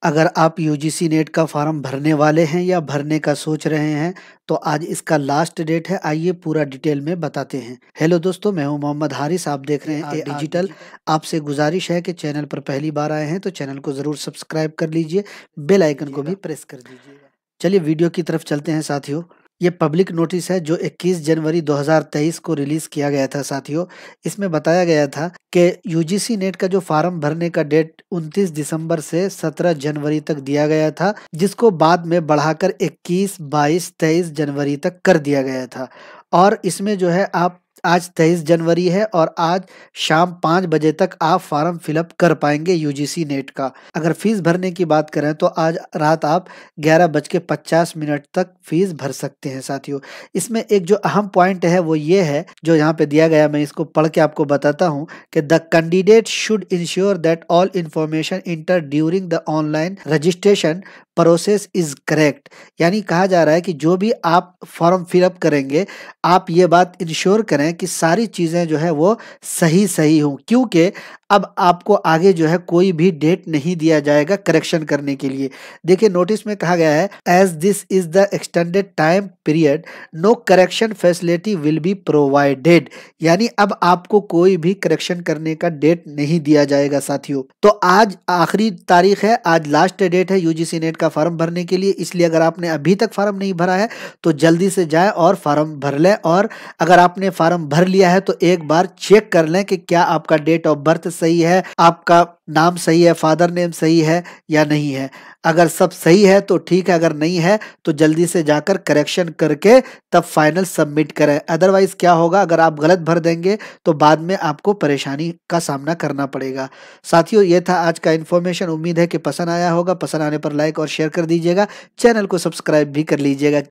अगर आप UGC net का फॉर्म भरने वाले हैं या भरने का सोच रहे हैं तो आज इसका लास्ट डेट है। आइए पूरा डिटेल में बताते हैं। हेलो दोस्तों, मैं हूं मोहम्मद हारिस। आप देख रहे हैं डिजिटल। आपसे गुजारिश है कि चैनल पर पहली बार आए हैं तो चैनल को ज़रूर सब्सक्राइब कर लीजिए, बेल आइकन को भी प्रेस कर दीजिएगा। चलिए वीडियो की तरफ चलते हैं साथियों। ये पब्लिक नोटिस है जो 21 जनवरी 2023 को रिलीज किया गया था साथियों। इसमें बताया गया था कि यूजीसी नेट का जो फॉर्म भरने का डेट 29 दिसंबर से 17 जनवरी तक दिया गया था, जिसको बाद में बढ़ाकर 21, 22, 23 जनवरी तक कर दिया गया था। और इसमें जो है आप आज 23 जनवरी है और आज शाम 5 बजे तक आप फॉर्म फिलअप कर पाएंगे यूजीसी नेट का। अगर फीस भरने की बात करें तो आज रात आप 11:50 तक फीस भर सकते हैं साथियों। इसमें एक जो अहम पॉइंट है वो ये है, जो यहाँ पे दिया गया, मैं इसको पढ़ के आपको बताता हूँ कि the candidate should ensure that all information inter during the online registration process is correct. यानी कहा जा रहा है कि जो भी आप फॉर्म फिलअप करेंगे आप ये बात इंश्योर करें कि सारी चीज़ें जो है वो सही सही हों, क्योंकि अब आपको आगे जो है कोई भी डेट नहीं दिया जाएगा करेक्शन करने के लिए। देखिए नोटिस में कहा गया है, as this is the extended time period no correction facility will be provided. यानी अब आपको कोई भी करेक्शन करने का डेट नहीं दिया जाएगा साथियों। तो आज आखिरी तारीख है, आज लास्ट डेट है यूजीसी नेट का फॉर्म भरने के लिए। इसलिए अगर आपने अभी तक फॉर्म नहीं भरा है तो जल्दी से जाएं और फॉर्म भर लें। और अगर आपने फॉर्म भर लिया है तो एक बार चेक कर लें कि क्या आपका डेट ऑफ बर्थ सही है, आपका नाम सही है, फादर नेम सही है या नहीं है। अगर सब सही है तो ठीक है, अगर नहीं है तो जल्दी से जाकर करेक्शन करके तब फाइनल सबमिट करें। अदरवाइज क्या होगा, अगर आप गलत भर देंगे तो बाद में आपको परेशानी का सामना करना पड़ेगा। साथियों ये था आज का इन्फॉर्मेशन। उम्मीद है कि पसंद आया होगा। पसंद आने पर लाइक और शेयर कर दीजिएगा, चैनल को सब्सक्राइब भी कर लीजिएगा।